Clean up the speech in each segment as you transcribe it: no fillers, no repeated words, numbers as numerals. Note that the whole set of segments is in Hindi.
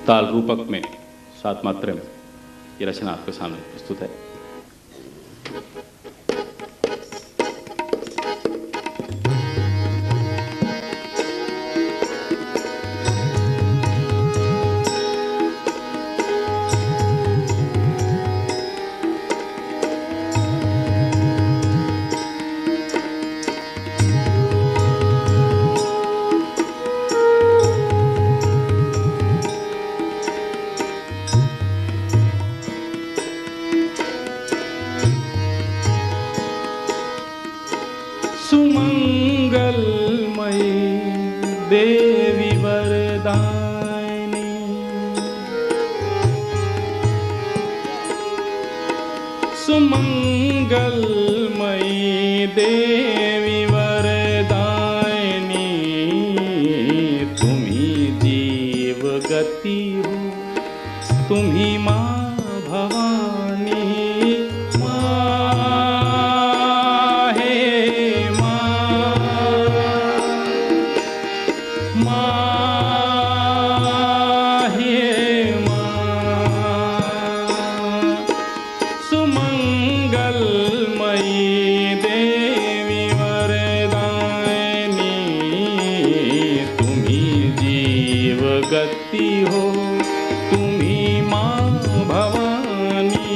ताल रूपक में 7 मात्रा में ये रचना आपके सामने प्रस्तुत है। सुमंगलमयी देवी वरदायिनी, सुमंगलमयी देवी वरदायिनी, तुम्ही जीव गति हो, तुम्ही माँ भवानी। गति हो, तुम्ही माँ भवानी।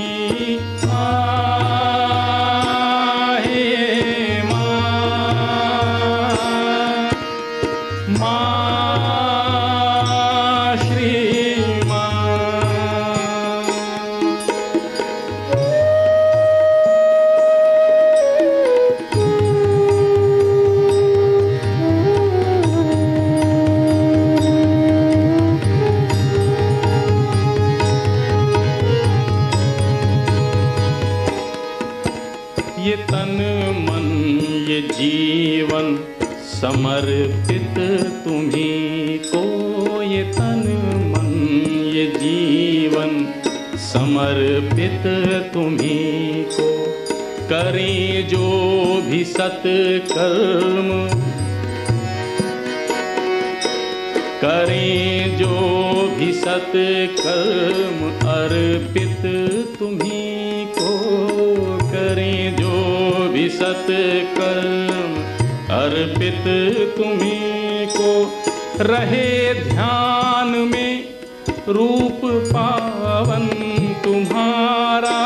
हे माँ श्री ये तन मन ये जीवन समर्पित तुम्ही को, ये तन मन ये जीवन समर्पित तुम्ही को। करें जो भी सत्कर्म, करें जो भी सत्कर्म अर्पित तुम्ही को। करें जो भी सत्कर्म अर्पित तुम्ही को। रहे ध्यान में रूप पावन तुम्हारा,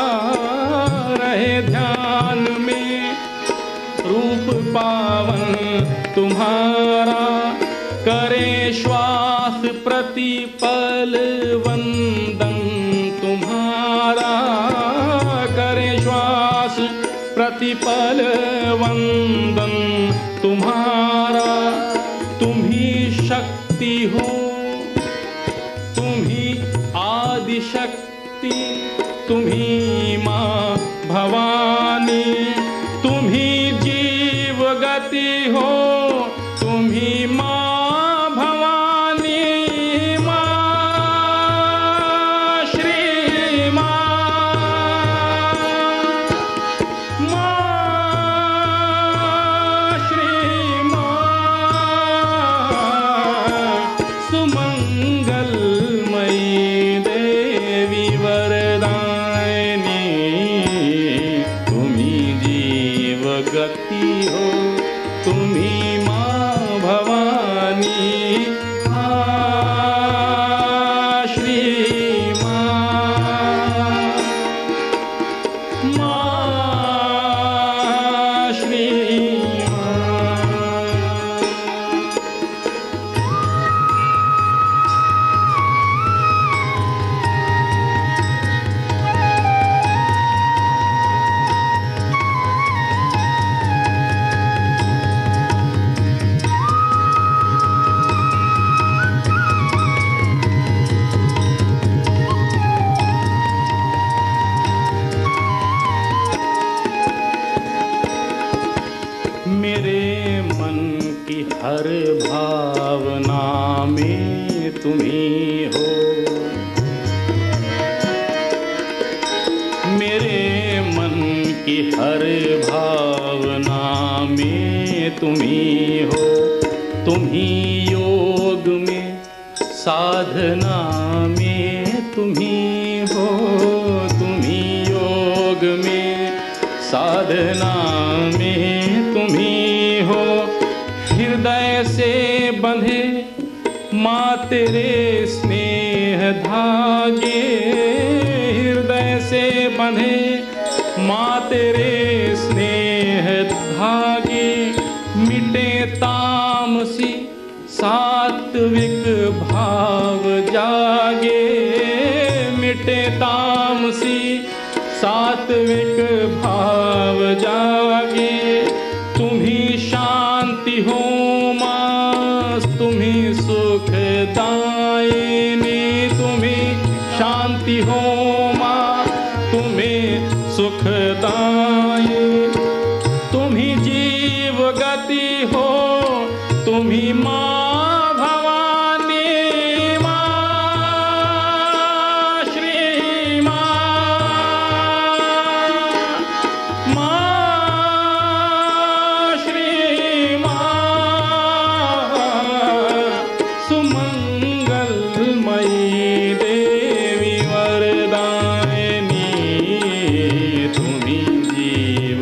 रहे ध्यान में रूप पावन तुम्हारा। करे श्वास प्रतिपल वंदन तुम्हारा, करे श्वास प्रतिपल वंदन तुम्हारा। तुम्ही शक्ति हो, तुम्ही आदि शक्ति, तुम्ही माँ भवानी। तुम्ही जीव गति हो, तुम्ही माँ गति हो, तुम्ही माँ भवानी। श्री माँ श्री मेरे मन की हर भावना में तुम्ही हो। मेरे मन की हर भावना में तुम्ही हो। तुम्ही योग में साधना में तुम्ही हो, तुम्ही योग में साधना में तुम्ही हो। हृदय से बंधे माँ तेरे स्नेह धागे, हृदय से बंधे माँ तेरे स्नेह धागे। मिटे तामसी सात्विक भाव जागे, मिटे तामसी सात्विक भाव जागे। तुम्ही शांति हो माँ, तुम्ही सुखदायिनी, तुम्ही शांति हो माँ, तुम्ही सुखदायिनी। तुम्ही जीव गति हो, तुम्ही माँ भवानी, माँ श्री माँ, माँ श्री माँ। सुमंगलमयी देवी वरदायिनी, तुम्ही जीव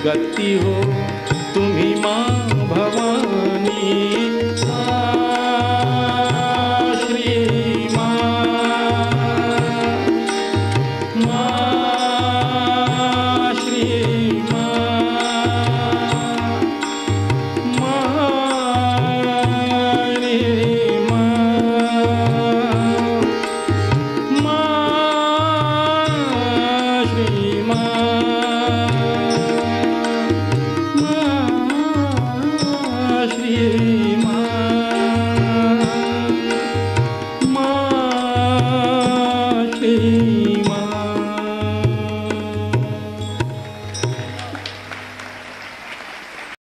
गति हो, तुम्ही माँ भवानी, माँ श्री माँ, माँ श्री माँ, माँ श्री माँ, माँ श्री माँ, माँ श्री